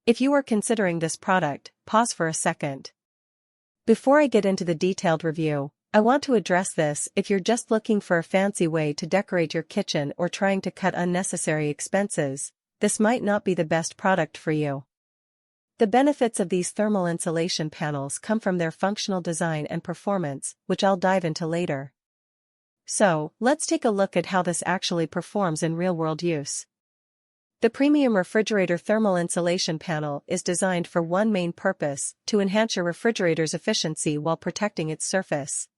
If you are considering this product, pause for a second. Before I get into the detailed review, I want to address this: if you're just looking for a fancy way to decorate your kitchen or trying to cut unnecessary expenses, this might not be the best product for you. The benefits of these thermal insulation panels come from their functional design and performance, which I'll dive into later. So, let's take a look at how this actually performs in real-world use. The premium refrigerator thermal insulation panel is designed for one main purpose: to enhance your refrigerator's efficiency while protecting its surface.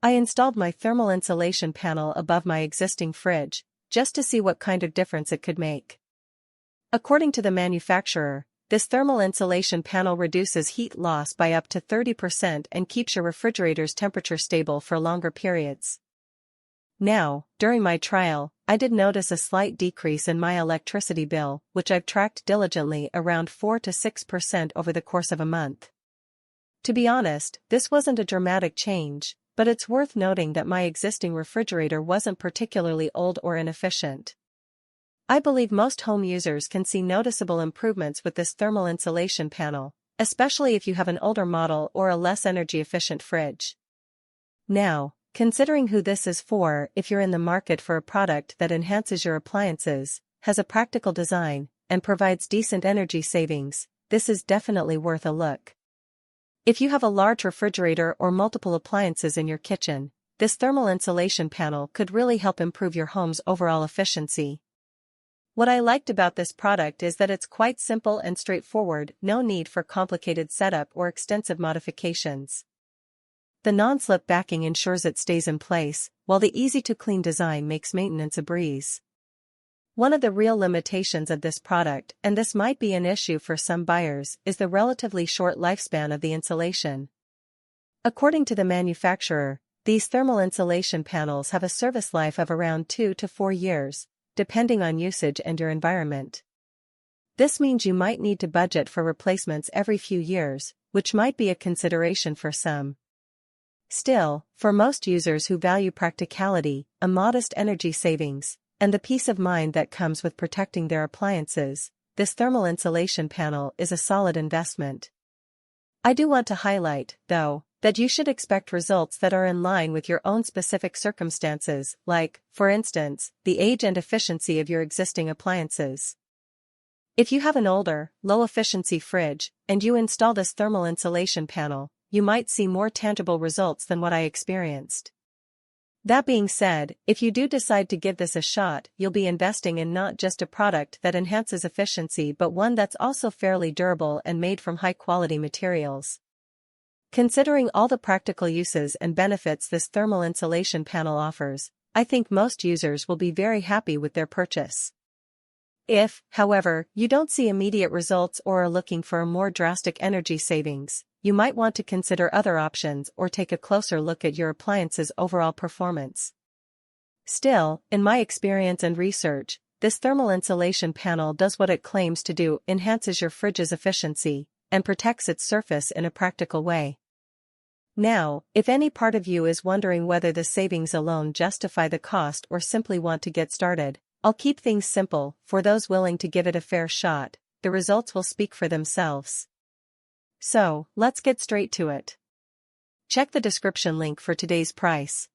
I installed my thermal insulation panel above my existing fridge, just to see what kind of difference it could make. According to the manufacturer, this thermal insulation panel reduces heat loss by up to 30% and keeps your refrigerator's temperature stable for longer periods. Now, during my trial, I did notice a slight decrease in my electricity bill, which I've tracked diligently, around 4 to 6% over the course of a month. To be honest, this wasn't a dramatic change, but it's worth noting that my existing refrigerator wasn't particularly old or inefficient. I believe most home users can see noticeable improvements with this thermal insulation panel, especially if you have an older model or a less energy-efficient fridge. Now, considering who this is for: if you're in the market for a product that enhances your appliances, has a practical design, and provides decent energy savings, this is definitely worth a look. If you have a large refrigerator or multiple appliances in your kitchen, this thermal insulation panel could really help improve your home's overall efficiency. What I liked about this product is that it's quite simple and straightforward, no need for complicated setup or extensive modifications. The non-slip backing ensures it stays in place, while the easy-to-clean design makes maintenance a breeze. One of the real limitations of this product, and this might be an issue for some buyers, is the relatively short lifespan of the insulation. According to the manufacturer, these thermal insulation panels have a service life of around 2 to 4 years, depending on usage and your environment. This means you might need to budget for replacements every few years, which might be a consideration for some. Still, for most users who value practicality, a modest energy savings, and the peace of mind that comes with protecting their appliances, this thermal insulation panel is a solid investment. I do want to highlight, though, that you should expect results that are in line with your own specific circumstances, like, for instance, the age and efficiency of your existing appliances. If you have an older, low-efficiency fridge, and you install this thermal insulation panel, you might see more tangible results than what I experienced. That being said, if you do decide to give this a shot, you'll be investing in not just a product that enhances efficiency but one that's also fairly durable and made from high-quality materials. Considering all the practical uses and benefits this thermal insulation panel offers, I think most users will be very happy with their purchase. If, however, you don't see immediate results or are looking for a more drastic energy savings, you might want to consider other options or take a closer look at your appliance's overall performance. Still, in my experience and research, this thermal insulation panel does what it claims to do: enhances your fridge's efficiency and protects its surface in a practical way. Now, if any part of you is wondering whether the savings alone justify the cost or simply want to get started, I'll keep things simple. For those willing to give it a fair shot, the results will speak for themselves. So, let's get straight to it. Check the description link for today's price.